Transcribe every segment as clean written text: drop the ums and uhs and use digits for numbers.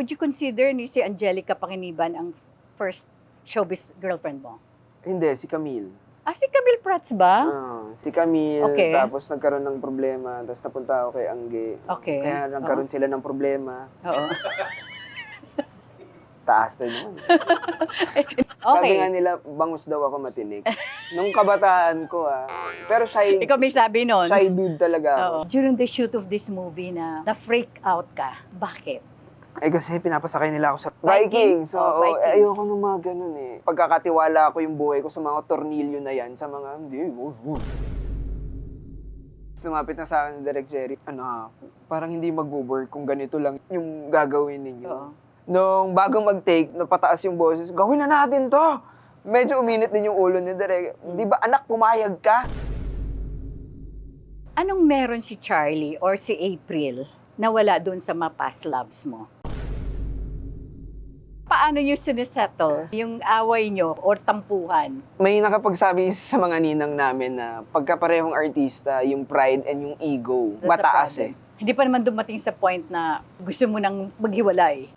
would you consider ni si Angelica Panganiban ang first showbiz girlfriend mo? Hindi, si Camille. Si Camille Prats ba? Si Camille, Okay. tapos nagkaroon ng problema, tapos napunta ako kay Angge. Okay. Kaya nagkaroon sila ng problema. Oo. Taas na naman. Sabi nga Okay. nila, bangus daw ako matinik. Nung kabataan ko, pero shy, Ikaw may sabi nun. shy dude talaga ako. Oo. During the shoot of this movie na-freak out ka. Bakit? Kasi pinapasakay nila ako sa Vikings? Vikings. Oh, Vikings. Ayoko nung mga ganun eh. Pagkakatiwala ko yung buhay ko sa mga tornilyo na yan, sa mga, hindi, lumapit na sa akin si Direk Jerry, parang hindi mag-work kung ganito lang yung gagawin ninyo. Oo. Nung bago mag-take, napataas yung boses, gawin na natin to! Medyo uminit din yung ulo ni Direk. Di ba anak, pumayag ka? Anong meron si Charlie or si April na wala doon sa mga past loves mo? Paano nyo sinisettle yung away nyo or tampuhan? May nakapagsabi sa mga ninang namin na pagkaparehong artista, yung pride and yung ego, That's a mataas problem. Hindi pa naman dumating sa point na gusto mo nang maghiwalay.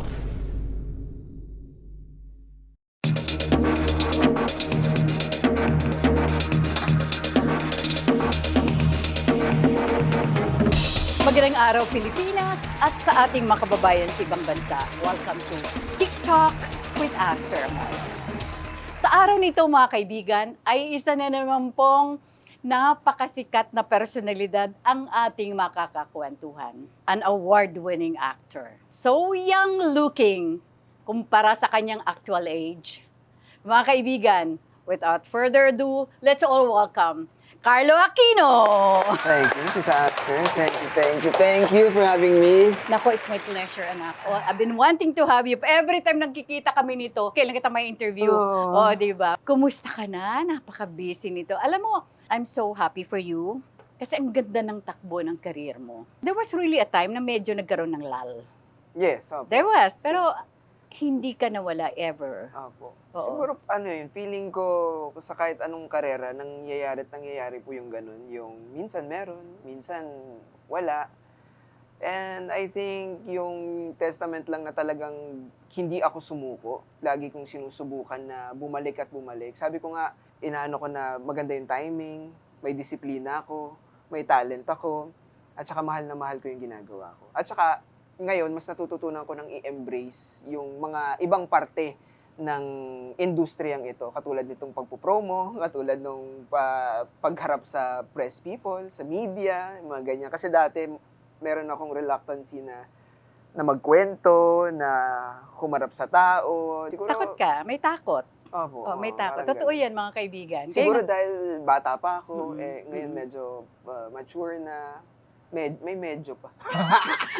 Magandang araw, Pilipinas, at sa ating mga kababayan sa ibang bansa. Welcome to TikTok with Aster Mal. Sa araw nito, mga kaibigan, ay isa na naman pong napakasikat na personalidad ang ating makakakwentuhan. An award-winning actor. So young-looking kumpara sa kanyang actual age. Mga kaibigan, without further ado, let's all welcome Carlo Aquino! Thank you, Tita Aster. Thank you for having me. Nako, it's my pleasure, anak. I've been wanting to have you. Every time nagkikita kami nito, kailan kita may interview. Oh. Di ba? Kumusta ka na? Napaka-busy nito. Alam mo, I'm so happy for you. Kasi ang ganda ng takbo ng career mo. There was really a time na medyo nagkaroon ng lull. Yes, opo. There was, pero hindi ka nawala ever. Opo. Oo. Siguro, feeling ko sa kahit anong karera, nangyayari po yung ganun. Yung minsan meron, minsan wala. And I think yung testament lang na talagang hindi ako sumuko. Lagi kong sinusubukan na bumalik at bumalik. Sabi ko nga, inaano ko na maganda yung timing, may disiplina ako, may talent ako, at saka mahal na mahal ko yung ginagawa ko. At saka, ngayon, mas natututunan ko ng i-embrace yung mga ibang parte ng industriyang ito. Katulad nitong pagpupromo, katulad nung pagharap sa press people, sa media, mga ganyan. Kasi dati, meron akong reluctancy na magkwento, na humarap sa tao. Siguro, Takot ka? May takot. Opo, May takot. parang Totoo ganun. yan, mga kaibigan. Siguro Kaya dahil bata pa ako, ngayon Mm-mm. medyo mature na, may medyo pa.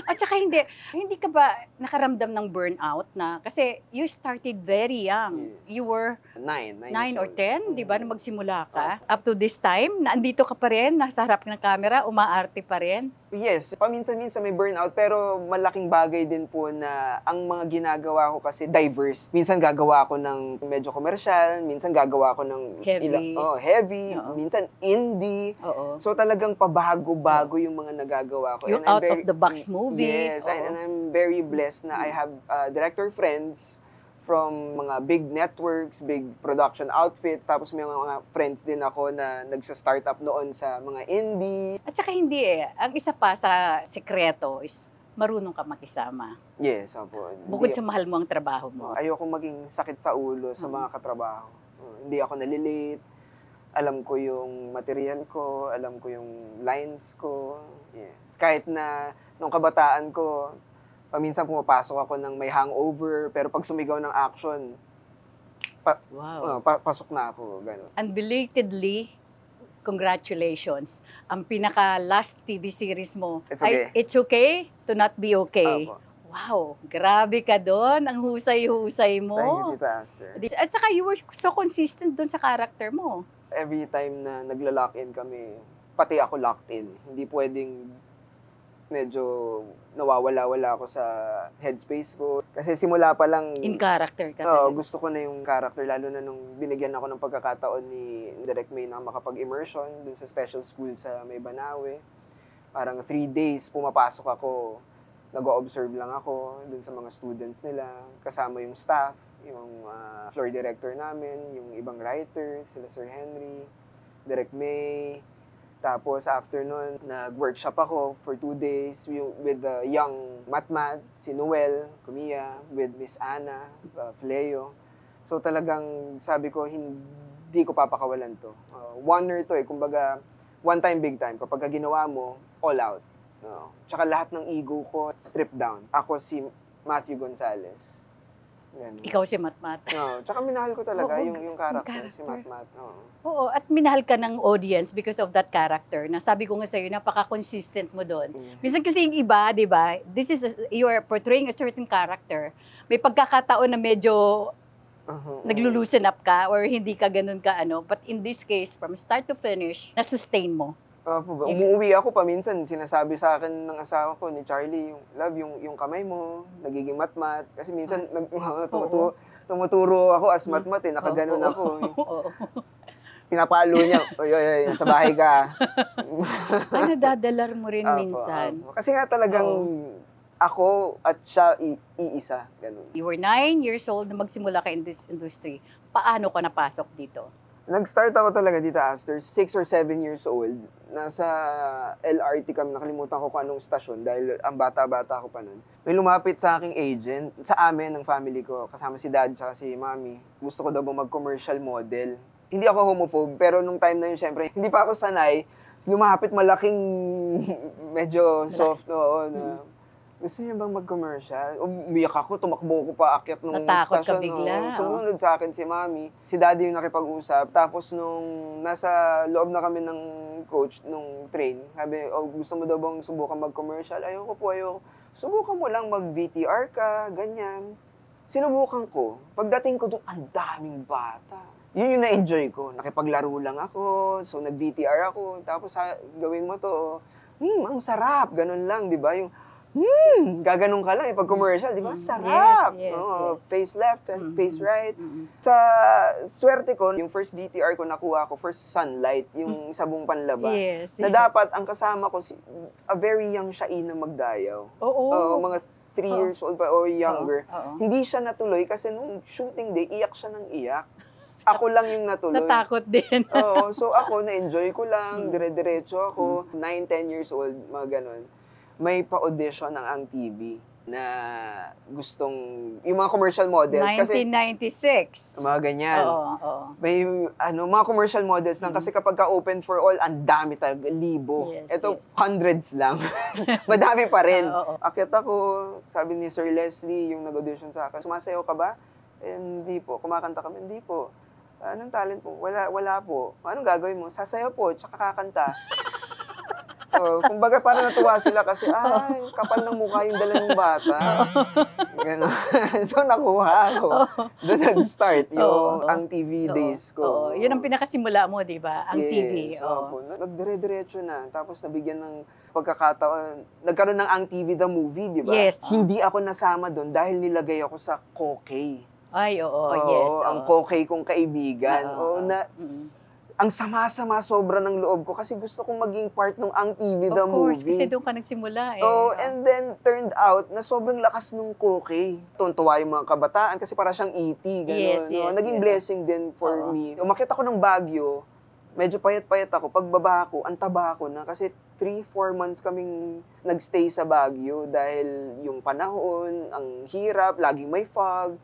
At saka hindi ka ba nakaramdam ng burnout na, kasi you started very young. Yes. You were 9 9 or 10, di ba, nung magsimula ka? Oh. Up to this time, naandito ka pa rin, nasa harap ng camera, umaarte pa rin. Yes, paminsan-minsan may burnout, pero malaking bagay din po na ang mga ginagawa ko kasi diverse. Minsan gagawa ko ng medyo commercial, minsan gagawa ko ng Heavy. heavy, Oo. minsan indie. Oo. So talagang pabago-bago yung mga nagagawa ko. Yung And I'm out-of-the-box movie. Yes, Oo. and I'm very blessed na I have director friends from mga big networks, big production outfits, tapos may mga friends din ako na nagsa-startup noon sa mga indie. At saka hindi Ang isa pa sa sekreto is marunong ka makisama. Yes, opo. Bukod sa mahal mo ang trabaho mo. Ayoko maging sakit sa ulo sa mga katrabaho. Hindi ako nalilate. Alam ko yung material ko, alam ko yung lines ko. Yes. Kahit na nung kabataan ko, paminsan pumapasok ako ng may hangover, pero pag sumigaw ng action, Wow. pasok na ako. Ganun. Unbelatedly, congratulations. Ang pinaka-last TV series mo It's ay Okay. It's Okay to Not Be Okay. Opo. Wow, grabe ka doon. Ang husay-husay mo. Thank you, Tita Aster. At saka you were so consistent doon sa character mo. Every time na nagla-lock-in kami, pati ako locked in. Hindi pwedeng medyo nawawala-wala ako sa headspace ko. Kasi simula pa lang, In character ka oo, talaga. gusto ko na yung character, lalo na nung binigyan ako ng pagkakataon ni Direk May na makapag-immersion dun sa special school sa May Banawe. Parang 3 days, pumapasok ako. nag-o-observe lang ako dun sa mga students nila, kasama yung staff, yung floor director namin, yung ibang writers, sila Sir Henry, Direk May. Tapos after nun, nag-workshop ako for 2 days with the young matmat, si Noel, Kumia, with Miss Ana, Fleo. So talagang sabi ko, hindi ko papakawalan to. Wonder to kumbaga, one time, big time. Kapag ginawa mo, all out. No. Tsaka lahat ng ego ko, strip down. Ako si Matthew Gonzalez. Ganun. Ikaw si Matmat. No. Tsaka minahal ko talaga Oo, yung character, si character. Matmat. Oo. Oo, at minahal ka ng audience because of that character. Na sabi ko nga sa'yo, napaka-consistent mo doon. Minsan kasi yung iba, di ba, you are portraying a certain character. May pagkakataon na medyo naglo-loosen up ka or hindi ka ganun ka ano. But in this case, from start to finish, na-sustain mo. Umuwi ako paminsan, sinasabi sa akin ng asawa ko, ni Charlie, love, yung kamay mo, nagiging matmat. Kasi minsan, tumuturo ako as matmat, nakaganon ako. Oo. Pinapalo niya, oy, sa bahay ka. Nadadalar mo rin minsan. Kasi nga talagang ako at siya iisa, ganun. You were 9 years old na magsimula ka in this industry. Paano ka napasok dito? Nag-start ako talaga dito after 6 or 7 years old. Nasa LRT kami, nakalimutan ko kung anong stasyon dahil ang bata-bata ko pa nun. May lumapit sa aking agent, sa amin, ng family ko, kasama si dad at si mommy. Gusto ko daw mag-commercial model. Hindi ako homophobe, pero nung time na yun, syempre, hindi pa ako sanay. Lumapit malaking, medyo soft, na gusto niya bang mag-commercial? Umiyak ako, tumakbo ko pa akyat nung Natakot ka stasyon. bigla, Sumunod sa akin si mami. Si daddy yung nakipag-usap. Tapos nung nasa loob na kami ng coach, nung train, sabi, gusto mo daw bang subukan mag-commercial? Ayoko po, ayoko. Subukan mo lang mag-VTR ka, ganyan. Sinubukan ko. Pagdating ko doon, ang daming bata. Yun yung na-enjoy ko. Nakipaglaro lang ako. So, nag-VTR ako. Tapos, gawin mo to. Ang sarap. Ganun lang, di ba? Yung, gaganong ka lang pag commercial, di ba? Sarap! Yes. Face left, face right. Sa swerte ko, yung first VTR ko nakuha ko, first sunlight, yung sabong panlaba. Yes. Na dapat, ang kasama ko, a very young Shaina Magdayaw. Oo. Mga 3 years old pa o younger. Oo. Hindi siya natuloy kasi nung shooting day, iyak siya ng iyak. Ako lang yung natuloy. Natakot din. Oo, so ako, na-enjoy ko lang, dire-diretso ako, 9-10 years old, mga ganon. May pa-audition ng Ang TV na gustong, yung mga commercial models. 1996. Kasi, mga ganyan. Oo. May, mga commercial models lang. Kasi kapag ka-open for all, ang dami talaga, libo. Yes, Ito, hundreds lang. Madami pa rin. Oo. Akyat ako, sabi ni Sir Leslie, yung nag-audition sa akin, sumasayaw ka ba? Hindi po. Kumakanta kami? Hindi po. Anong talent po? Wala po. Anong gagawin mo? Sasayaw po, tsaka kakanta. Kumbaga parang natuwa sila kasi, kapal ng mukha yung dala ng bata. Ganon. So, nakuha ako. Doon nag-start yung Ang TV days ko. Yun ang pinakasimula mo, di ba? Ang TV. Nagdire-diretso na. Tapos nabigyan ng pagkakataon. Nagkaroon ng Ang TV the movie, di ba? Yes. Hindi ako nasama doon dahil nilagay ako sa Kokey. Ay, yes. Ang Kokey kong kaibigan. Ang sama-sama sobra ng loob ko kasi gusto kong maging part ng Ang TV the Of course, movie. kasi doon ka nagsimula And then turned out na sobrang lakas nung Kokey. Tuntua yung mga kabataan kasi para siyang E.T. Gano'n. Yes, Naging blessing din for me. Umakyat ako ng Baguio, medyo payat-payat ako. Pagbaba ko, ang taba ko na kasi 3-4 months kaming nagstay sa Baguio dahil yung panahon, ang hirap, laging may fog.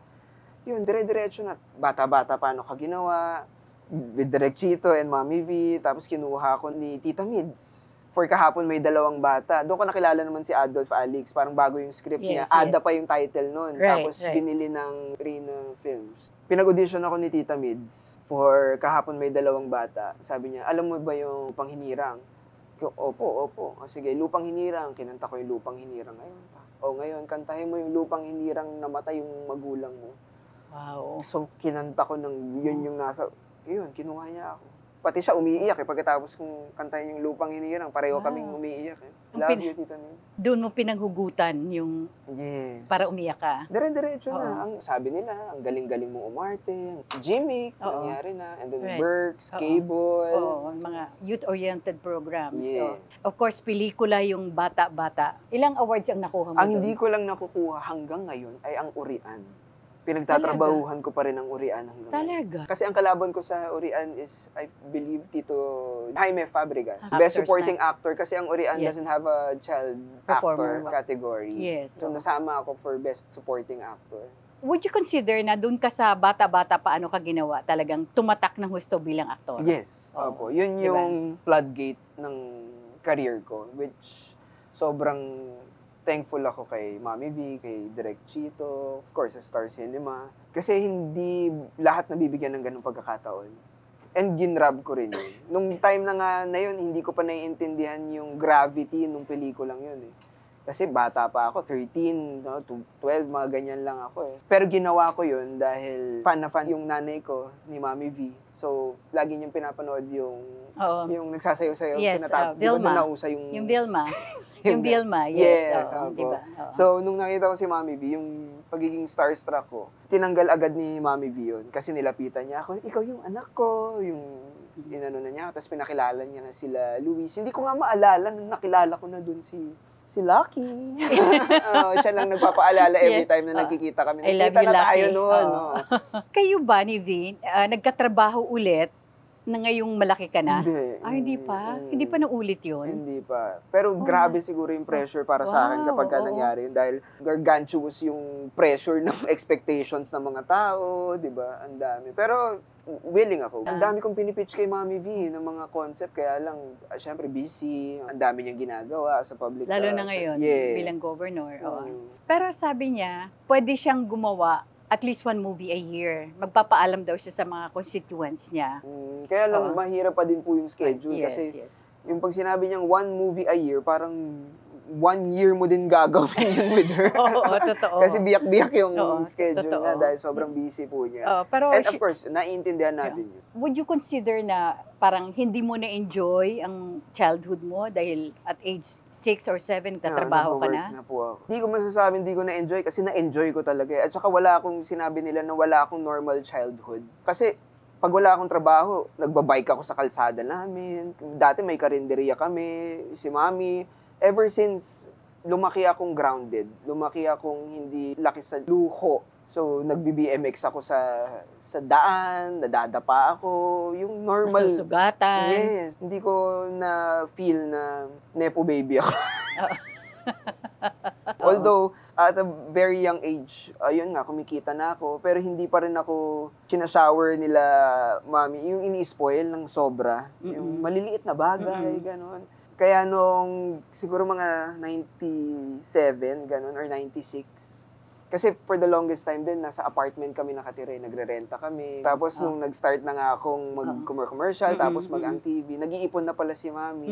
Yun, dire-diretso na. Bata-bata, paano ka ginawa? With Direk Chito and Mami V, tapos kinuha ko ni Tita Mids. For kahapon may 2 bata. Doon ko nakilala naman si Adolf Alix, parang bago yung script niya. Ada pa yung title nun. Tapos binili ng Rina Films. Pinag-audition ako ni Tita Mids for kahapon may 2 bata. Sabi niya, alam mo ba yung Lupang Hinirang? Opo. Sige, Lupang Hinirang. Kinanta ko yung Lupang Hinirang ngayon. Ngayon, kantahin mo yung Lupang Hinirang namatay yung magulang mo. Wow. So, kinanta ko ng yun yung nasa... Yun, kinuha niya ako. Pati siya umiiyak pagkatapos kong kantahin yung Lupang Hinirang, pareho Wow. kaming umiiyak Ang Love you, Tita Nins. Doon mo pinaghugutan yung Yes. para umiyak ka. Dire-diretso Oo. na. Ang sabi nila, ang galing-galing mo umarte. Jimmy, Oo. nangyari na. And then Right. Berks, Oo. Cable. Oo, mga youth-oriented programs. Yeah. So, of course, pelikula yung bata-bata. Ilang awards ang nakuha mo Ang doon? hindi ko lang nakukuha hanggang ngayon ay ang Urian. Pinagtatrabahuhan ko pa rin ang Urian hanggang ngayon. Talaga? Kasi ang kalaban ko sa Urian is, I believe, Tito Jaime Fabregas. Actors Best supporting actor kasi ang Urian Yes. doesn't have a child Performer. actor category. Yes. So nasama ako for best supporting actor. Would you consider na doon ka sa bata-bata paano ka ginawa? Talagang tumatak ng husto bilang aktor? Yes. Oo. Opo. Yun Diba? yung floodgate ng career ko, which sobrang thankful ako kay Mami V, kay Direk Chito, of course, sa Star Cinema. Kasi hindi lahat nabibigyan ng ganung pagkakataon. And ginrab ko rin yun. Nung time na nga na yun, hindi ko pa naiintindihan yung gravity nung pelikulang yun eh. Kasi bata pa ako, 13, no, 12, mga ganyan lang ako eh. Pero ginawa ko yun dahil fan na fan yung nanay ko, ni Mami V. So, lagi niyang pinapanood yung Oo. nagsasayaw-sayaw. Yes, Di ba Vilma. doon nausa yung... Yung Vilma. yung Vilma, yes. Yes, Oo, opo. diba? Oo. So, nung nakita ko si Mami V, yung pagiging starstruck ko, tinanggal agad ni Mami V yun. Kasi nilapitan niya ako, ikaw yung anak ko, yung inano na niya. Tapos pinakilala niya na sila Luis. Hindi ko nga maalala nung nakilala ko na dun si Lucky. Siya lang nagpapaalala every Yes. time na nagkikita kami. I love Nakita you, na tayo Lucky. noon. Oo. No? Kayo ba ni Vin, nagkatrabaho ulit na ngayong malaki ka na? Hindi. Hindi pa? Hindi pa naulit yun? Hindi pa. Pero grabe siguro yung pressure para sa akin kapag Wow, oo. nangyari yun. Dahil gargantuous yung pressure ng expectations ng mga tao, di ba? Ang dami. Pero willing ako. Ang dami kong pinipitch kay Mami V ng mga concept. Kaya lang, syempre busy. Ang dami niyang ginagawa sa public. Lalo na ngayon, Yes. bilang governor. Oo. Mm. Pero sabi niya, pwede siyang gumawa at least one movie a year. Magpapaalam daw siya sa mga constituents niya. Kaya lang, Oo. mahirap pa din po yung schedule. Yes, kasi yes. yung pag sinabi niyang one movie a year, parang 1 year mo din gagawin yun with her. Oo, totoo. Kasi biyak-biyak yung Oo, schedule totoo. niya dahil sobrang busy po niya. Pero And of course, naiintindihan natin yun. would you consider na parang hindi mo na-enjoy ang childhood mo dahil at age 6 or 7 nagtatrabaho ka na? Nag-work na po ako. Hindi ko masasabi hindi ko na-enjoy kasi na-enjoy ko talaga. At saka wala akong sinabi nila na wala akong normal childhood. Kasi pag wala akong trabaho, nagbabike ako sa kalsada namin. Dati may karinderya kami, si Mami. Ever since lumaki akong grounded, lumaki akong hindi laki sa luho. So, nagbi-BMX ako sa daan, nadadapa ako, yung normal. Masusugatan. Yes, hindi ko na feel na nepo baby ako. Although, at a very young age, ayun nga, kumikita na ako, pero hindi pa rin ako sinashower nila, Mami, yung ini-spoil ng sobra. Yung maliliit na bagay, gano'n. Kaya nung siguro mga 97, gano'n, or 96, kasi for the longest time din, nasa apartment kami nakatira, nagre-renta kami. Tapos nung nag-start na nga akong mag-commercial, tapos mag-ang TV, nag-iipon na pala si Mami.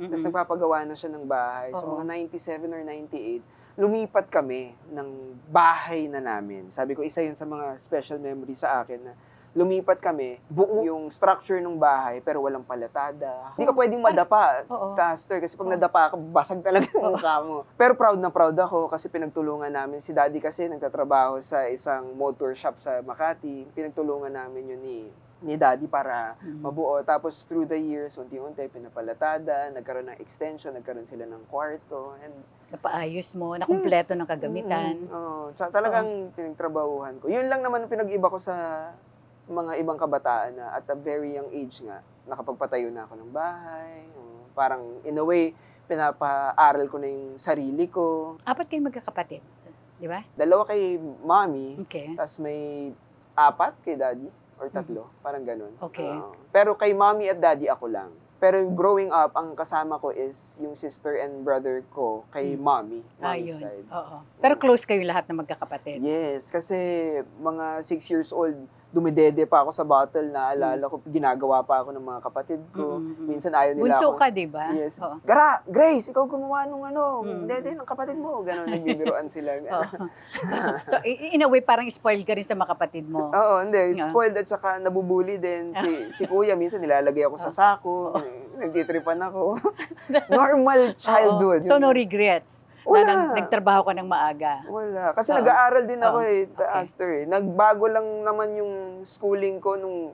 Tapos nagpapagawa na siya ng bahay. So Oo. mga 97 or 98, lumipat kami ng bahay na namin. Sabi ko, isa yun sa mga special memory sa akin na lumipat kami, buo yung structure ng bahay, pero walang palatada. Hindi ka pwedeng madapa, Oo. Taster, kasi pag nadapa ka, basag talaga yung mukha mo. Pero proud na proud ako kasi pinagtulungan namin. Si Daddy kasi nagtatrabaho sa isang motor shop sa Makati. Pinagtulungan namin yun ni Daddy para mabuo. Tapos through the years, unti-unti, pinapalatada, nagkaroon ng extension, nagkaroon sila ng kwarto, and Napaayos mo, nakumpleto ng kagamitan. Talagang pinagtrabahuhan ko. Yun lang naman ang pinag-iba ko sa mga ibang kabataan na at a very young age nga, nakapagpatayo na ako ng bahay. Parang in a way, pinapaaral ko na yung sarili ko. 4 kayo magkakapatid, di ba? 2 kay Mommy, Okay. tapos may 4 kay Daddy, or 3, parang ganun. Okay. Pero kay Mommy at Daddy, ako lang. Pero growing up, ang kasama ko is yung sister and brother ko kay Mommy, Mommy's Ayun. side. Oo. Pero close kayo lahat na magkakapatid. Yes, kasi mga 6 years old, dumidede pa ako sa bottle, naalala ko, ginagawa pa ako ng mga kapatid ko. Minsan ayaw nila Bunso ako. ka, di ba? Yes. Oo. Grace, ikaw gumawa nung ano, Mm. dede ng kapatid mo. Ganon, nagbibiroan sila. Oo. So, in a way, parang spoiled ka rin sa mga kapatid mo. Oo, hindi. Yeah. Spoiled at saka nabubuli din. Si kuya, minsan nilalagay ako sa sako. Nagtitripan ako. Normal childhood. Oo. So, no regrets. Wala. Nagtrabaho ka ng maaga. Wala. Kasi Oo. nag-aaral din ako Oo. Okay. Aster Nagbago lang naman yung schooling ko nung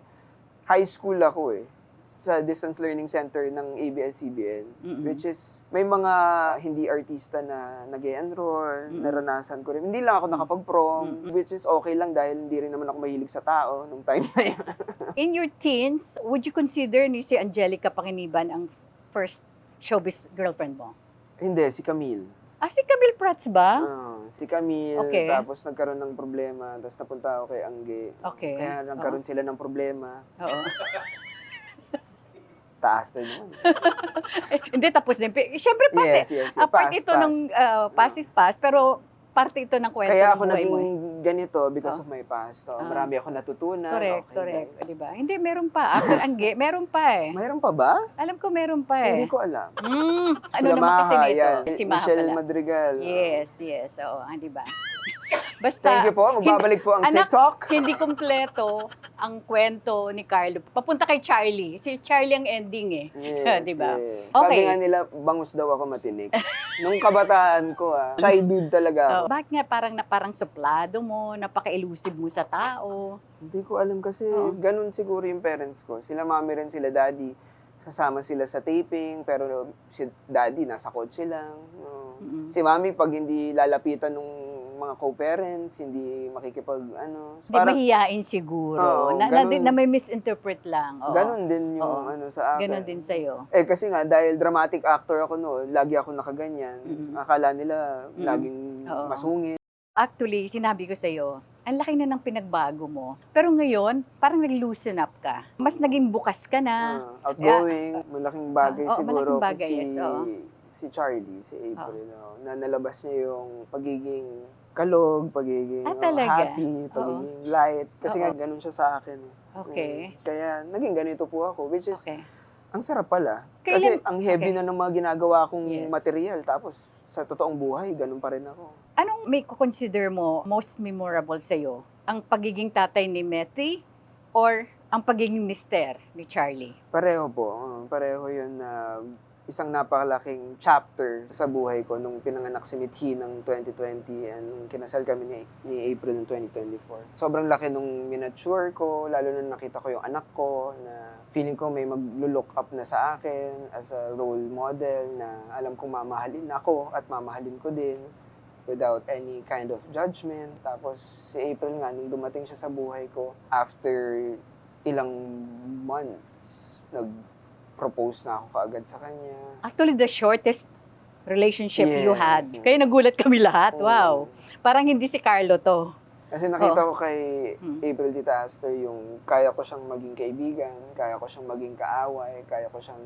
high school ako sa distance learning center ng ABS-CBN. Which is, may mga hindi artista na nag-enroll, naranasan ko rin. Hindi lang ako nakapag-prom, which is okay lang dahil hindi rin naman ako mahilig sa tao nung time na yun. In your teens, would you consider ni si Angelica Panginiban ang first showbiz girlfriend mo? Hindi, si Camille. Si Camille Prats ba? Si Camille, Okay. tapos nagkaroon ng problema, tapos napunta ako kay Angge. Okay. Kaya nagkaroon sila ng problema. Oo. Taas na naman. Hindi, tapos din. Siyempre, pass Yes. Part Pass, ito pass. ng pass is pass, pero parte ito ng kwento Kaya ng ako buhay naging mo. ganito because of my past. Ah. Marami ako natutunan. Correct, Okay, correct. guys. Di ba? Hindi, meron pa. After Angge, meron pa eh. Mayroon pa ba? Alam ko meron pa eh. Hindi ko alam. Ano Sila naman kasi Maha, nito? yan. Si Maha Michelle pala. Madrigal. Yes. Oo, di ba? Basta, Thank you po. Magbabalik po ang Anak, TikTok. hindi kumpleto ang kwento ni Carlo. Papunta kay Charlie. Si Charlie ang ending eh. Yes, Di ba? yes. Okay. Sabi nga nila, bangus daw ako matinik. Nung kabataan ko, shy dude talaga ako. Bakit nga parang suplado mo, napaka-elusive mo sa tao? Hindi ko alam kasi Oo. ganun siguro yung parents ko. Sila mami rin, sila daddy. Kasama sila sa taping, pero si daddy nasa kotse lang. No. Mm-mm. Si mami, pag hindi lalapitan ng mga co-parents, hindi makikipag, Hindi mahiyain siguro. Oo, na ganun. may misinterpret lang. Oo. ganun din yung Oo. sa akin. Ganon din sa'yo. Kasi nga, dahil dramatic actor ako noon, lagi ako nakaganyan. Mm-mm. Akala nila laging Oo. masungit. Actually, sinabi ko sa'yo, ang laki na ng pinagbago mo. Pero ngayon, parang nag-loosen up ka. Mas naging bukas ka na. Outgoing, malaking bagay Oo, siguro. malaking bagay, si, yes, oo. si Charlie, si April, na nalabas niya yung pagiging kalog, pagiging Talaga? happy, pagiging light. Kasi Oo. nga, ganun siya sa akin. Okay. Kaya, naging ganito po ako, which is, Okay. ang sarap pala. Kailan- Kasi, ang heavy okay. na ng mga ginagawa kong Yes. material. Tapos, sa totoong buhay, ganun pa rin ako. Anong may consider mo most memorable sa'yo? Ang pagiging tatay ni Metty or ang pagiging mister ni Charlie? Pareho po. Pareho yun na isang napakalaking chapter sa buhay ko nung pinanganak si Mithi ng 2020 and nung kinasal kami ni April ng 2024. Sobrang laki nung minature ko, lalo na nakita ko yung anak ko na feeling ko may mag-look up na sa akin as a role model na alam kong mamahalin ako at mamahalin ko din without any kind of judgment. Tapos si April nga, nung dumating siya sa buhay ko, after ilang months, nag-propose na ako kaagad sa kanya. Actually, the shortest relationship you Yes. had. Kaya nagulat kami lahat. Oo. Wow. Parang hindi si Carlo to. Kasi nakita ko kay Hmm. April Tita Aster yung kaya ko siyang maging kaibigan, kaya ko siyang maging kaaway, kaya ko siyang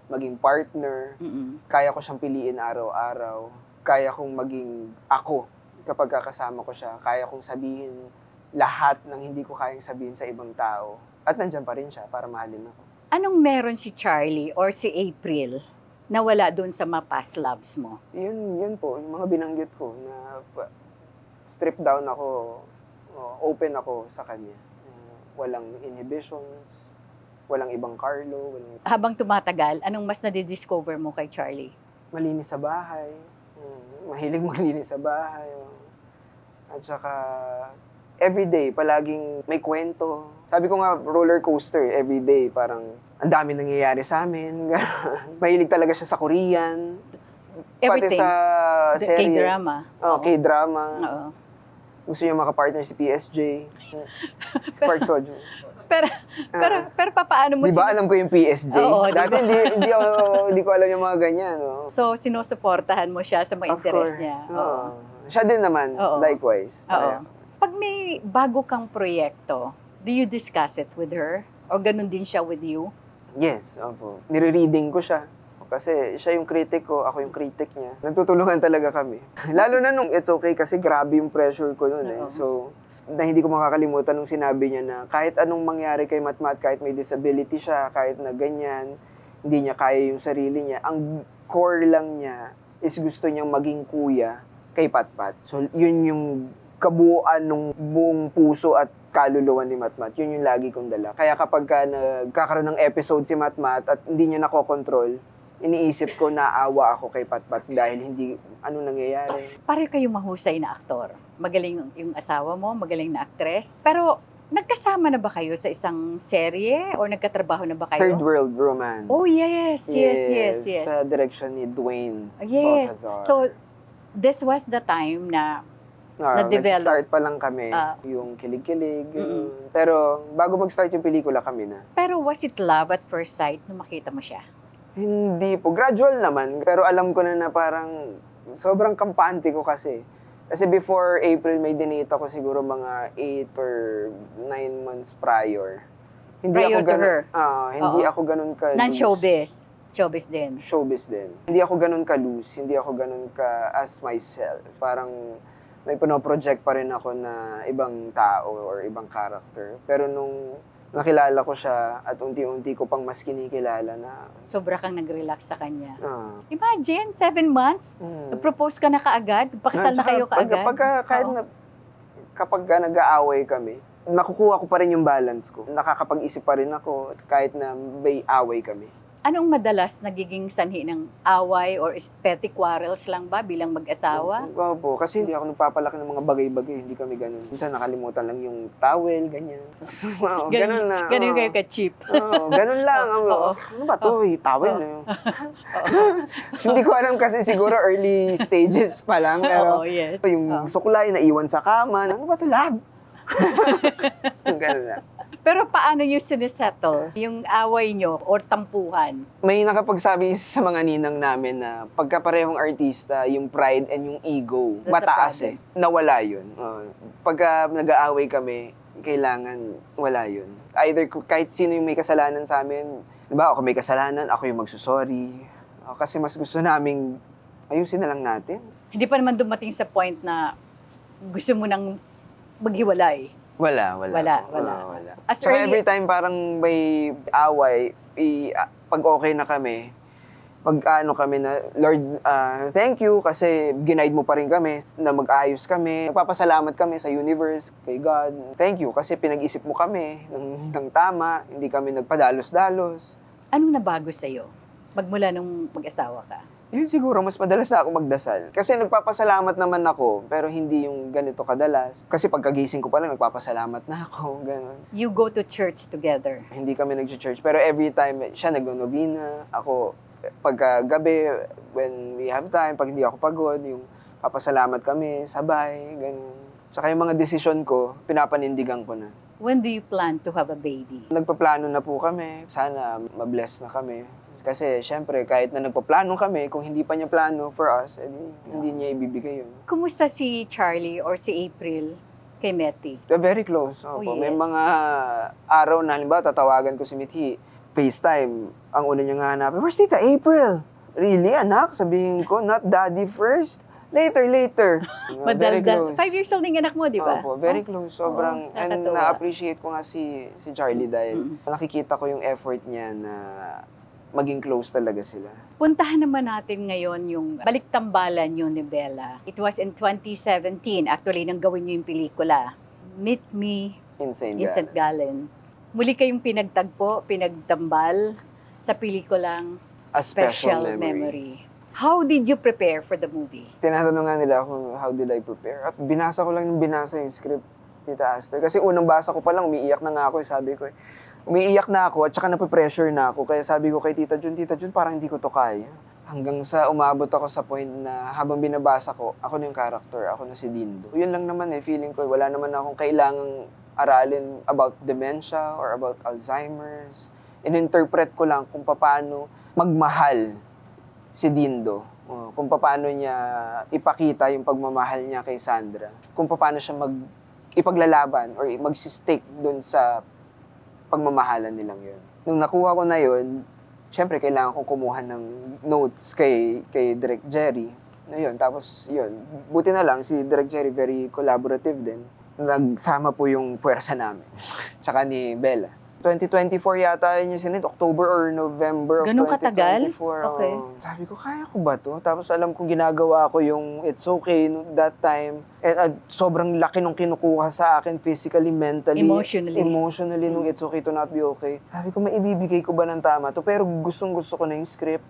maging partner, Mm-mm. kaya ko siyang piliin araw-araw, kaya kong maging ako kapag kakasama ko siya, kaya kong sabihin lahat ng hindi ko kayang sabihin sa ibang tao. At nandyan pa rin siya para mahalin ako. Anong meron si Charlie or si April na wala doon sa mga past loves mo? Yun po, yung mga binanggit ko na strip down ako, open ako sa kanya. Walang inhibitions, walang ibang Carlo, walang Habang tumatagal, anong mas nadidiscover mo kay Charlie? malinis sa bahay, mahilig maglinis sa bahay. At saka, everyday, palaging may kwento. Sabi ko nga, roller coaster, everyday, parang ang dami nangyayari sa amin. Mahilig talaga siya sa Korean. Everything. Pati sa serye. K-drama. Oh, K-drama. Oo. Gusto niya makapartner si PSG. Si Park Seo Joon. Pero papaano mo Di ba alam ko yung PSG? Oo, di Dati ba? hindi ko alam yung mga ganyan. No? So, sinusuportahan mo siya sa mga Of interest course. niya. Oo. Siya din naman, Oo. likewise. Oo. Pag may bago kang proyekto, do you discuss it with her? O ganun din siya with you? Yes, opo. Nire-reading ko siya. Kasi siya yung critic ko, ako yung critic niya. Nagtutulungan talaga kami. Lalo na nung It's Okay kasi grabe yung pressure ko noon eh. Oo. So, na hindi ko makakalimutan nung sinabi niya na kahit anong mangyari kay Matmat, kahit may disability siya, kahit na ganyan, hindi niya kaya yung sarili niya. Ang core lang niya is gusto niyang maging kuya kay Patpat. So, yun yung kabuuan ng buong puso at kaluluwa ni Matmat. Yun yung lagi kong dala. Kaya kapag nagkakaroon ng episode si Matmat at hindi niya nakokontrol, iniisip ko naawa ako kay Patpat dahil hindi ano nangyayari. Pareho kayo mahusay na aktor. Magaling yung asawa mo, magaling na aktres. Pero nagkasama na ba kayo sa isang serye o nagkatrabaho na ba kayo? Third World Romance. Oh, yes. Sa direction ni Dwayne Yes. Baltazar. So, this was the time na na-develop. Nag-start pa lang kami, yung kilig-kilig. Pero bago mag-start yung pelikula kami na. pero was it love at first sight nung makita mo siya? Hindi po. Gradual naman. Pero alam ko na parang sobrang kampante ko kasi. Kasi before April, may dinate ako siguro mga 8 or 9 months prior. Prior to her? Hindi Oo. ako ganun ka-loose. Non-showbiz. Showbiz din. Showbiz din. Hindi ako ganun ka-loose. Hindi ako ganun ka-as myself. Parang may pinoproject pa rin ako na ibang tao or ibang character. Pero nung nakilala ko siya at unti-unti ko pang mas kinikilala na Sobra kang nag-relax sa kanya. Imagine, 7 months, nag-propose ka na kaagad, pakasal na kayo kaagad. Kapag nag-aaway kami, nakukuha ko pa rin yung balance ko. Nakakapag-isip pa rin ako kahit na may away kami. Anong madalas nagiging sanhi ng away or petty quarrels lang ba bilang mag-asawa? Opo, kasi hindi ako nagpapalaki ng mga bagay-bagay, hindi kami ganun. Minsan nakalimutan lang yung towel, ganyan. So, ganun na. Ganun kayo ka-cheap. Ganun lang. Oo. Ano ba to? Towel na yun. Hindi ko alam kasi siguro early stages pa lang. Pero yes. yung suklay na iwan sa kama, ano ba to, lab? Ganun lang. Pero paano nyo sinisettle yung away nyo or tampuhan? May nakapagsabi sa mga ninang namin na pagka parehong artista, yung pride and yung ego, That's a mataas problem. Nawala yun. Pagka nag-aaway kami, kailangan wala yun. Either kahit sino yung may kasalanan sa amin, diba, ako may kasalanan, ako yung magsusorry. Kasi mas gusto naming ayusin na lang natin. Hindi pa naman dumating sa point na gusto mo nang maghiwalay. Wala. As So early, every time parang may away, pag okay na kami, pag ano kami na, Lord, thank you kasi ginaid mo pa rin kami na mag-ayos kami. Nagpapasalamat kami sa universe, kay God. Thank you kasi pinag-isip mo kami ng tama, hindi kami nagpadalos-dalos. anong nabago sa'yo? Magmula nung mag-asawa ka? Yun siguro, mas madalas na ako magdasal. Kasi nagpapasalamat naman ako, pero hindi yung ganito kadalas. Kasi pagkagising ko pala, nagpapasalamat na ako, gano'n. You go to church together. Hindi kami nag-church, pero every time, siya nag-novena, ako, pagkagabi, when we have time, pag hindi ako pagod, yung papasalamat kami, sabay, gano'n. Saka yung mga desisyon ko, pinapanindigan ko na. When do you plan to have a baby? Nagpaplano na po kami, sana mabless na kami. Kasi syempre, kahit na nagpaplano kami, kung hindi pa niya plano for us, hindi niya ibibigay yun. Kumusta si Charlie or si April kay Metty? They're very close. Opo. Oh, yes. May mga araw na, halimbawa, tatawagan ko si Mithi, FaceTime. Ang una niya nga hanapin, where's Tita April? Really, anak? Sabihin ko, not daddy first. Later. Very Madaldal. close. 5 years old ng anak mo, di ba? Opo, very close. Sobrang, and nakakatuwa. na-appreciate ko nga si Charlie dahil nakikita ko yung effort niya na maging close talaga sila. Puntahan naman natin ngayon yung baliktambalan nyo ni Bella. It was in 2017, actually, nang gawin nyo yung pelikula. Meet Me Insane in St. Gallen. Muli kayong pinagtagpo, pinagtambal sa pelikulang A Special Memory. How did you prepare for the movie? Tinatanong nga nila ako, how did I prepare? At binasa ko lang yung yung script, Tita Aster. Kasi unang basa ko pa lang, umiiyak na nga ako. Sabi ko, umiiyak na ako at saka nape-pressure na ako. Kaya sabi ko kay Tita Jun, parang hindi ko to kaya. Hanggang sa umabot ako sa point na habang binabasa ko, ako na yung character, ako na si Dindo. Yun lang naman feeling ko, wala naman akong kailangang aralin about dementia or about Alzheimer's. In-interpret ko lang kung paano magmahal si Dindo. Kung paano niya ipakita yung pagmamahal niya kay Sandra. Kung paano siya ipaglalaban or magsistick dun sa pagmamahalan nilang yun. Nung nakuha ko na yun, syempre kailangan kong kumuha ng notes kay Direk Jerry. Ayun, tapos yun, buti na lang si Direk Jerry very collaborative din. Nagsama po yung puwersa namin, tsaka ni Bella. 2024 yata yun yung sinit, October or November of Ganun katagal? 2024. Okay. Sabi ko, kaya ko ba to? Tapos alam kong ginagawa ko yung It's Okay that time. And sobrang laki nung kinukuha sa akin physically, mentally, emotionally nung It's Okay to Not Be Okay. Sabi ko, maibibigay ko ba ng tama to? Pero gustong-gusto ko na yung script.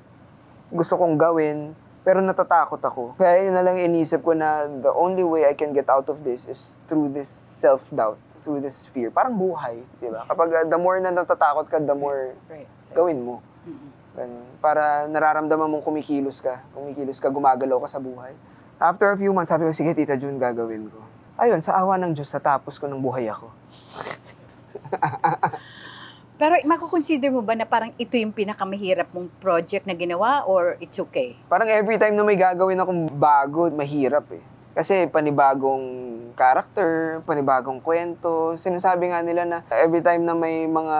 Gusto kong gawin. Pero natatakot ako. Kaya yun na lang inisip ko na the only way I can get out of this is through this self-doubt, through this fear. Parang buhay, di ba? Kapag the more na natatakot ka, the more gawin mo. Ganun. Para nararamdaman mong kumikilos ka, gumagalaw ka sa buhay. After a few months, sabi ko, sige Tita June, gagawin ko. Ayun, sa awa ng Diyos, natapos ko ng buhay ako. Pero makukonsider mo ba na parang ito yung pinakamahirap mong project na ginawa or it's okay? Parang every time na may gagawin akong bago, mahirap eh. Kasi panibagong character, panibagong kwento. Sinasabi nga nila na every time na may mga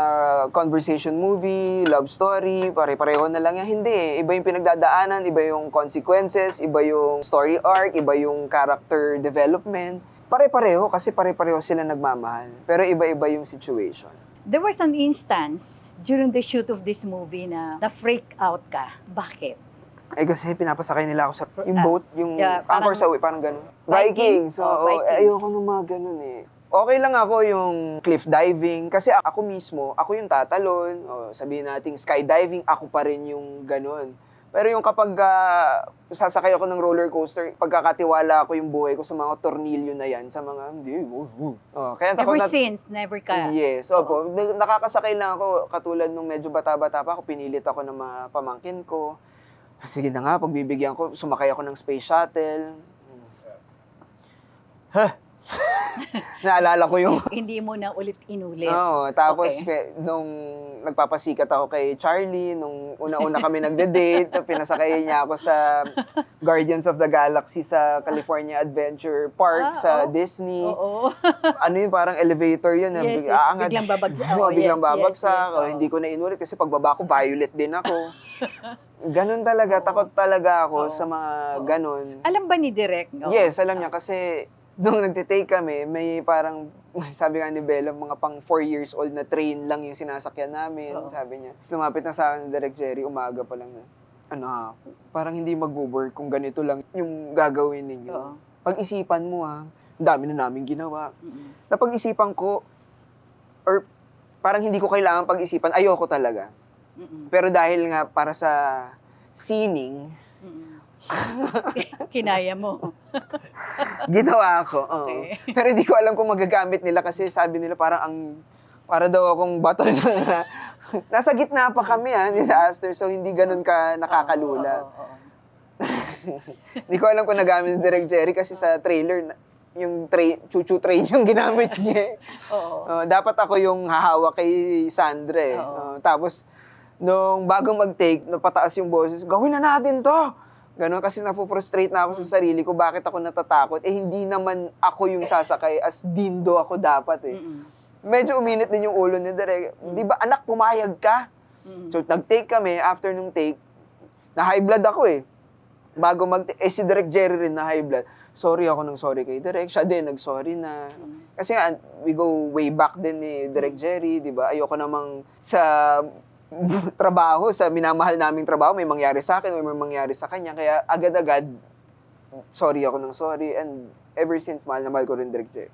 conversation movie, love story, pare-pareho na lang yan. Hindi eh. Iba yung pinagdadaanan, iba yung consequences, iba yung story arc, iba yung character development. Pare-pareho kasi pare-pareho sila nagmamahal. Pero iba-iba yung situation. There was an instance during the shoot of this movie na na-freak out ka. Bakit? Eh kasi pinapasakay nila ako sa yung boat, yung parang- anchor sa way, parang gano'n. Vikings? Vikings. So, Vikings. ayoko nung mga gano'n eh. Okay lang ako yung cliff diving kasi ako mismo, ako yung tatalon, o sabihin nating skydiving, ako pa rin yung gano'n. Pero yung kapag sasakay ako ng roller coaster, pagkakatiwala ko yung buhay ko sa mga tornilyo na yan, sa mga, hindi, kaya takot Ever since, never ka? Yes, opo. Nakakasakay lang ako, katulad nung medyo bata-bata pa ako, pinilit ako ng mga pamangkin ko. Sige na nga, pagbibigyan ko, sumakay ako ng space shuttle. Naalala ko yung... Hindi mo na ulit inulit. Oo, tapos Okay. nung nagpapasikat ako kay Charlie, nung una-una kami nagde-date, pinasakay niya ako sa Guardians of the Galaxy sa California Adventure Park sa Disney. Oo. Ano yun, parang elevator yun. Yes, Aangat. biglang babagsak. Oo, biglang Yes, babagsak. yes, oo. Hindi ko na inulit kasi pagbaba ko, violet din ako. Ganon talaga, takot talaga ako Oo. sa mga ganon. Alam ba ni Direk? No? Yes, alam niya kasi nung nagtitake kami, may parang, sabi nga ni Bella, mga pang 4 years old na train lang yung sinasakyan namin. Oo. Sabi niya. Tapos lumapit na sa akin ni Direk Jerry, umaga pa lang na, parang hindi mag-work kung ganito lang yung gagawin ninyo. Oo. Pag-isipan mo ang dami na namin ginawa. Mm-mm. Napag-isipan ko, or parang hindi ko kailangan pag-isipan, ayoko talaga. Mm-mm. Pero dahil nga para sa scening, Mm-mm. Kinaya mo. ginawa ko. Oo. Okay. Pero hindi ko alam kung magagamit nila kasi sabi nila para daw akong bato na nasa gitna pa kami ni Aster, so hindi ganun ka nakakalula. Oo. Hindi ko alam kung nagamit ni Direk Jerry kasi sa trailer, yung chuchu train yung ginamit niya. Oo. Dapat ako yung hahawak kay Sandra eh. Oo. Tapos, nung bagong mag-take, napataas yung boses, gawin na natin to! Ganon, kasi napo-frustrate na ako sa sarili ko, bakit ako natatakot? Eh, hindi naman ako yung sasakay, as dindo ako dapat eh. Mm-mm. Medyo uminit din yung ulo ni Direk. Di ba, anak, pumayag ka? Mm-mm. So, nag-take kami, after nung take, na-high blood ako eh. Bago si Direk Jerry rin na high blood. Sorry ako ng sorry kay Direk. Siya din, nag-sorry na. Kasi nga, we go way back din ni Direk Jerry, di ba? Ayoko namang sa trabaho, sa minamahal naming trabaho, may mangyari sa akin o may mangyari sa kanya. Kaya agad-agad, sorry ako ng sorry. And ever since, mahal na mahal ko rin Direk Jerry.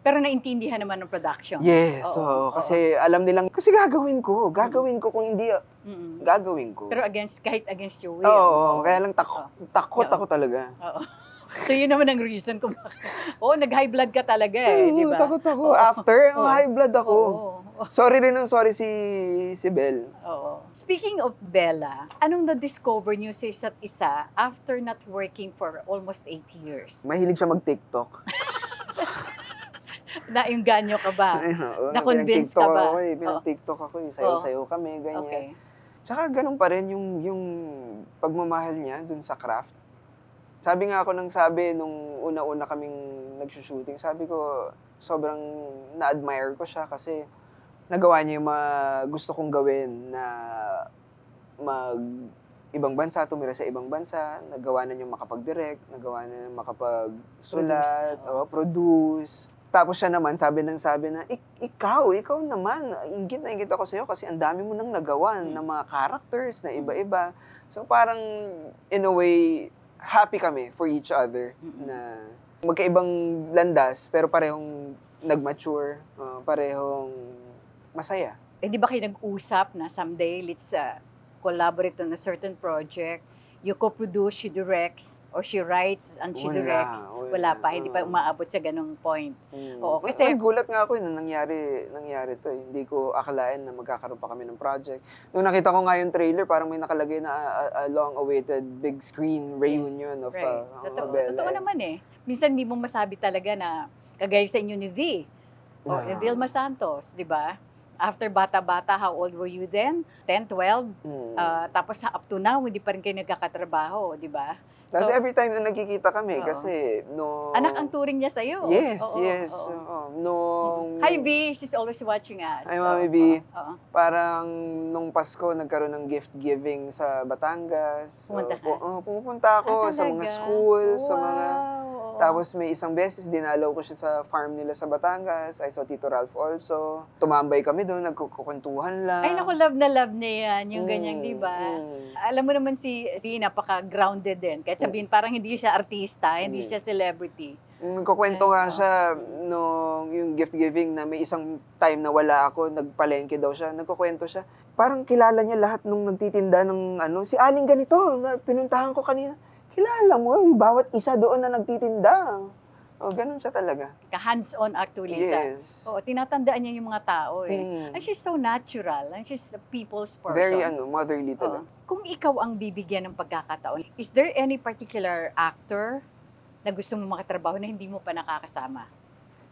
Pero naintindihan naman ng production. Yes, Oo, kasi alam nilang, kasi gagawin ko kung hindi, Mm-mm. gagawin ko. Pero kahit against your will. Oo, kaya lang takot Oo. ako talaga. Oo. So yun naman ang reason kung bakit. Oo, nag-high blood ka talaga di ba? Takot ako. After, high blood ako. Oo. Sorry si Belle. Oo. Speaking of Bella, anong na-discover niyo sa isa't isa after not working for almost 8 years? Mahilig siya mag-TikTok. Nainganyo ka ba? Oo, Na-convince ka pinag-TikTok ba? ako eh. Pinag-TikTok ako eh. Sayo-sayo kami, ganyan. Okay. Tsaka ganun pa rin yung pagmamahal niya dun sa craft. Sabi nga ako nung una-una kaming nagsushooting, sabi ko, sobrang na-admire ko siya kasi nagawa niya yung mga gusto kong gawin na ibang bansa, tumira sa ibang bansa, nagawa na niyang makapag-direct, nagawa na niyang makapag-sulat, produce. Tapos siya naman, sabi na, ikaw naman, inggit na inggit ako sa'yo kasi ang dami mo nang nagawa ng mga characters na iba-iba. So parang, in a way, happy kami for each other na magkaibang landas, pero parehong nag-mature, parehong masaya. Eh, di ba kayo nag-usap na someday, let's collaborate on a certain project? You co-produce, she directs, or she writes and she directs. Wala pa, hindi pa umaabot sa ganung point. Oo, kasi gulat nga ako nung nangyari to. Hindi ko akalain na magkakaroon pa kami ng project. Nung nakita ko nga yung trailer, parang may nakalagay na a long-awaited big screen reunion of Totoo naman eh. Minsan hindi mo masabi talaga na kagaya sa inyo ni V. O Vilma Santos, di ba? After bata-bata, how old were you then? 10, 12? Tapos up to now, hindi pa rin kayo nagkakatrabaho, di ba? Tapos every time na nagkikita kami, kasi no... Anak ang turing niya sa'yo. Yes. Hi V, she's always watching us. Hi Mami V. Parang nung Pasko, nagkaroon ng gift giving sa Batangas. Pumunta ka? Pumupunta ako sa mga school, sa mga... Tapos may isang beses, dinalaw ko siya sa farm nila sa Batangas. I saw Tito Ralph also. Tumambay kami doon, nagkukuntuhan lang. Ay, naku, love na love niya yan, yung ganyan, di ba? Alam mo naman si napaka-grounded din. Kahit sabihin, parang hindi siya artista, hindi siya celebrity. Nagkukwento nga siya nung yung gift giving na may isang time na wala ako, nagpalengke daw siya. Nagkukwento siya. Parang kilala niya lahat nung nagtitinda ng si Aling ganito, na pinuntahan ko kanina. Kilala mo, bawat isa doon na nagtitinda. Ganun siya talaga. Hands-on actually. Yes. Tinatandaan niya yung mga tao eh. And she's so natural. And she's a people's person. Very motherly talaga. Kung ikaw ang bibigyan ng pagkakataon, is there any particular actor na gusto mo makatrabaho na hindi mo pa nakakasama?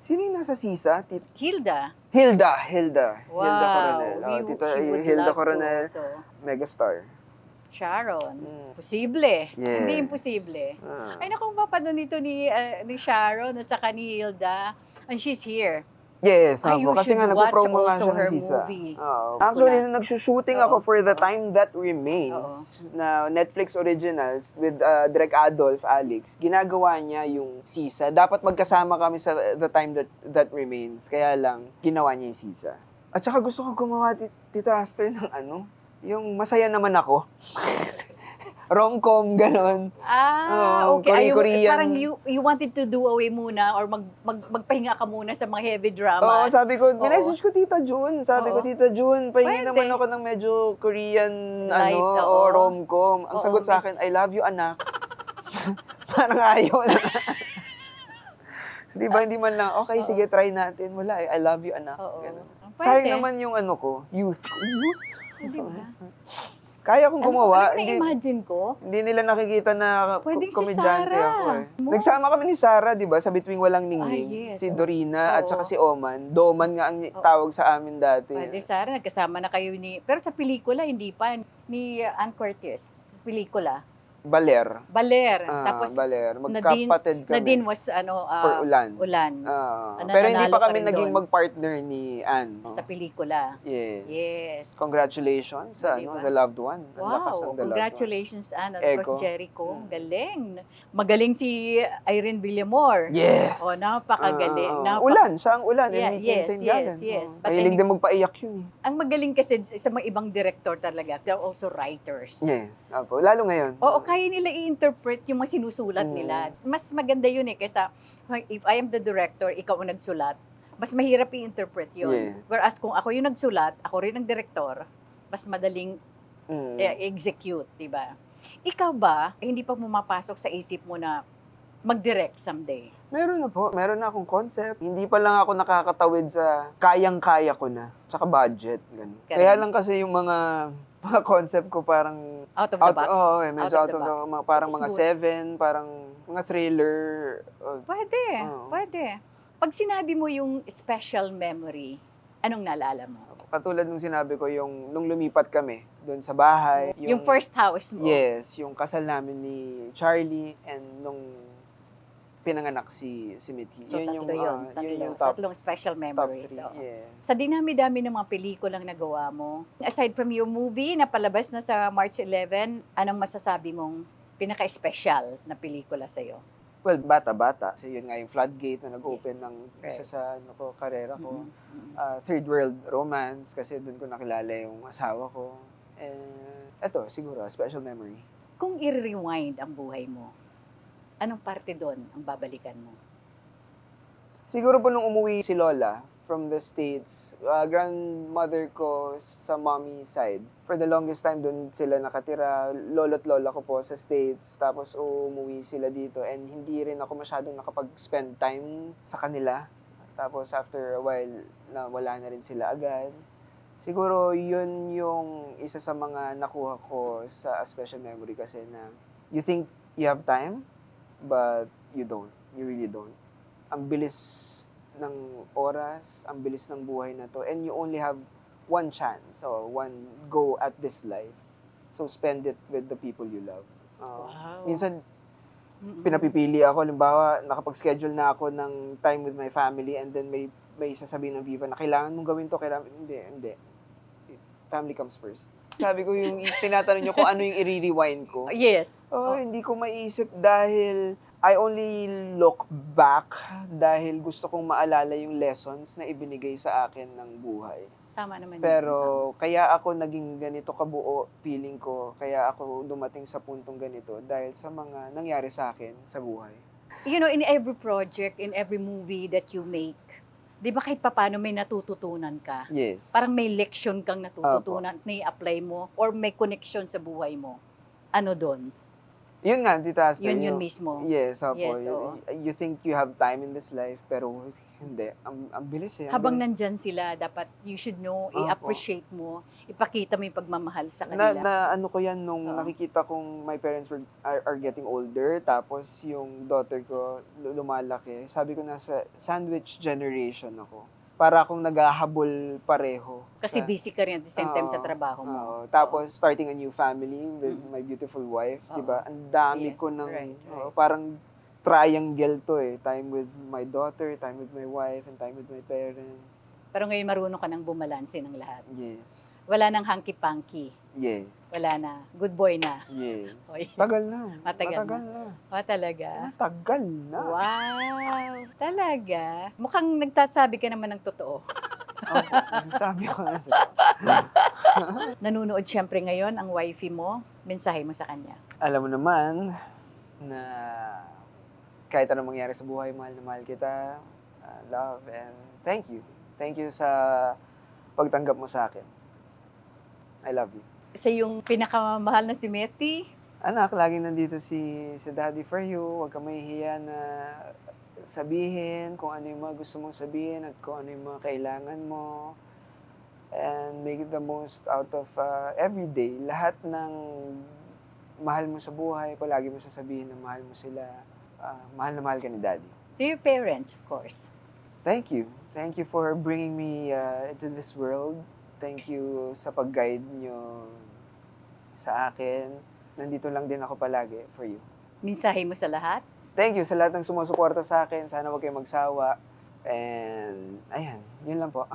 Sino yung nasa Sisa? Hilda. Hilda Wow. Hilda Coronel. Tita Hilda Coronel, megastar. Sharon. Posible. Yes. Hindi imposible. Ay naku, mapanood nito ni Sharon at saka ni Hilda. And she's here. Yes, you kasi nga should watch nagpo-promo nga also siya ng her Sisa. movie. Actually, nagsushooting ako for The Time That Remains na Netflix originals with Direk Adolf Alex. Ginagawa niya yung Sisa. Dapat magkasama kami sa The Time That Remains. Kaya lang, ginawa niya yung Sisa. At saka gusto ko gumawa, Tita Aster, ng yung masaya naman ako. Rom-com, gano'n. Okay. Korean. Parang you wanted to do away muna or magpahinga ka muna sa mga heavy dramas. Sabi ko, minessage ko Tita June. Sabi ko, Tita June, pahingi naman ako ng medyo Korean, light, o rom-com. Ang sagot sa akin, I love you, anak. Parang ayaw na. Di ba, hindi man lang, okay, sige, try natin. Wala I love you, anak. Sayang naman yung youth. Youth? Diba? Kaya kong gumawa. Ano na-imagine ko? Hindi nila nakikita na Pwedeng si komedyante Sarah. ako eh. Nagsama kami ni Sarah, di ba? Sa Bituing Walang Ningning. Yes. Si Dorina at saka si Oman. Doman nga ang tawag sa amin dati. Pwede, Sarah, nagkasama na kayo pero sa pelikula, hindi pa. Ni Ann Curtis. Sa pelikula. Baler. Tapos Baler. Magkapatid kami. Nadine was for Ulan. Pero hindi pa kami naging mag-partner ni Ann. Sa pelikula. Yes. Congratulations sa Diba? The Loved One. Ang lakas ng The Loved Congratulations, Ann. At Echo. Jericho. Galing. Magaling si Irene Villamor. Yes. Napakagaling. Ulan. Siya ang Ulan. Yes. Mahilig din magpaiyak yun. Ang magaling kasi sa mga ibang director talaga, they're also writers. Yes. Lalo ngayon. Kaya nila i-interpret yung mga sinusulat nila. Mas maganda yun kaysa if I am the director, ikaw ang nagsulat, mas mahirap i-interpret yun. Yeah. Whereas kung ako yung nagsulat, ako rin ang director, mas madaling execute, di ba? Ikaw ba, hindi pa pumapasok sa isip mo na mag-direct someday? Meron na po. Meron na akong concept. Hindi pa lang ako nakakatawid sa kayang-kaya ko na. Tsaka budget. Ganun. Kaya lang kasi yung mga concept ko parang out of the box. Medyo out of the box. Parang mga 7, parang mga thriller. Pwede. Pag sinabi mo yung special memory, anong naalala mo? Katulad nung sinabi ko, yung nung lumipat kami doon sa bahay. Yung first house mo? Yes, yung kasal namin ni Charlie and nung pinanganak si Mithi. So, yun yung, tatlo yun. yun yung top Tatlong special 3. memories. So, Yeah. sa dinami-dami ng mga pelikulang nagawa mo, aside from yung movie na palabas na sa March 11, anong masasabi mong pinaka-special na pelikula sa'yo? Well, bata-bata. Kasi yun nga yung floodgate na nag-open Yes. ng isa Right. sa karera ko. Mhm. Third world romance kasi doon ko nakilala yung asawa ko. And eto, siguro, special memory. Kung i-rewind ang buhay mo, anong parte doon ang babalikan mo? Siguro po nung umuwi si Lola from the States, grandmother ko sa mommy side. For the longest time doon sila nakatira. Lolo't lola ko po sa States. Tapos umuwi sila dito and hindi rin ako masyadong nakapag-spend time sa kanila. Tapos after a while, wala na rin sila agad. Siguro yun yung isa sa mga nakuha ko sa special memory kasi na you think you have time, but you don't. You really don't. Ang bilis ng oras, ang bilis ng buhay na to, and you only have one chance or one go at this life. So spend it with the people you love. Wow. Minsan, Mm-mm. pinapipili ako, halimbawa, nakapag-schedule na ako ng time with my family and then may sasabihin ng Viva na kailangan mong gawin to, hindi. Family comes first. Sabi ko yung tinatanong nyo kung ano yung i-rewind ko. Yes. Hindi ko maisip dahil I only look back dahil gusto kong maalala yung lessons na ibinigay sa akin ng buhay. Tama naman. Pero kaya ako naging ganito kabuo, feeling ko, kaya ako dumating sa puntong ganito dahil sa mga nangyari sa akin sa buhay. You know, in every project, in every movie that you make, di ba kahit papano may natututunan ka? Yes. Parang may leksyon kang natututunan na i-apply mo or may connection sa buhay mo. Ano doon? Yun nga, Tita Aster. Yun mismo. Yes, opo. Yes, oo. You think you have time in this life, pero hindi. Ang bilis eh. ang Habang bilis. nandyan sila, dapat you should know, Opo. i-appreciate mo, ipakita mo yung pagmamahal sa na kanila. ano ko yan nung Oo. nakikita kong my parents are getting older, tapos yung daughter ko lumalaki. Sabi ko nasa sandwich generation ako. Para akong naghahabol pareho. Kasi busy ka rin at the same time sa Oo, trabaho mo. oo. Tapos starting a new family with my beautiful wife, Oo. 'di ba? Ang dami Yes, ko ng right. parang triangle to eh. Time with my daughter, time with my wife, and time with my parents. Pero ngayon marunong ka nang bumalanse ng lahat. Yes. Wala nang hanky-panky. Yes. Wala na. Good boy na. Yes. Oy. Tagal na. Matagal na. Talaga? Tagal na. Wow! Talaga? Mukhang nagtasabi ka naman ng totoo. Opo, sabi ko nga. Nanunood siyempre ngayon ang wifey mo. Mensahe mo sa kanya. Alam mo naman na kahit anong mangyari sa buhay, mahal na mahal kita. Love and thank you. Thank you sa pagtanggap mo sa akin. I love you. Sa yung pinakamahal na si Meti, Anak, laging nandito si Daddy for you. Huwag ka mahihiya na sabihin kung ano yung mga gusto mong sabihin at kung ano yung mga kailangan mo. And make the most out of every day. Lahat ng mahal mo sa buhay, palagi mo sasabihin na mahal mo sila. Mahal na mahal ka ni Daddy. to your parents, of course. Thank you. Thank you for bringing me into this world. Thank you sa pag-guide nyo sa akin. Nandito lang din ako palagi for you. Mensahe mo sa lahat. Thank you sa lahat ng sumusuporta sa akin. Sana huwag kayong magsawa. And, ayan, yun lang po.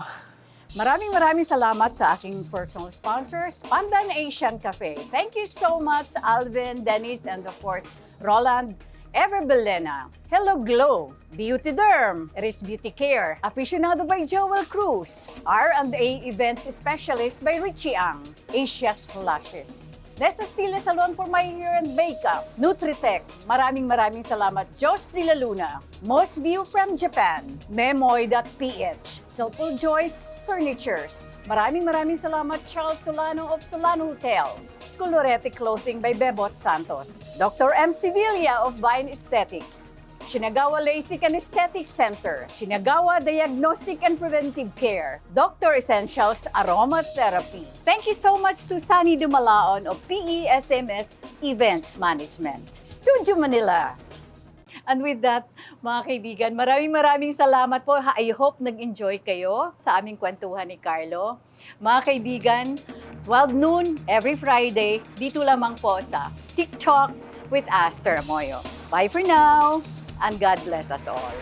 Maraming salamat sa aking personal sponsors, Pandan Asian Cafe. Thank you so much, Alvin, Dennis, and of course, Roland, Everbelena. Hello Glow, Beauty Derm, Eris Beauty Care, Aficionado by Joel Cruz, R&A Events Specialist by Richie Ang, Asia Slashes. Nesa Sila Salon for My Hair and Makeup, Nutritech. Maraming salamat, Jos de la Luna, Most View from Japan, Memoy.ph, Silpul Joyce Furnitures. Maraming salamat, Charles Solano of Solano Hotel, Colorete Clothing by Bebot Santos, Dr. M. Sevilla of Vine Aesthetics, Shinagawa LASIK and Aesthetic Center, Shinagawa Diagnostic and Preventive Care, Dr. Essentials Aromatherapy. Thank you so much to Sunny Dumalaon of PESMS Events Management, Studio Manila. And with that, mga kaibigan, maraming salamat po. I hope nag-enjoy kayo sa aming kwentuhan ni Carlo. Mga kaibigan, 12 noon every Friday, dito lamang po sa TikTok with Aster Amoyo. Bye for now! and God bless us all.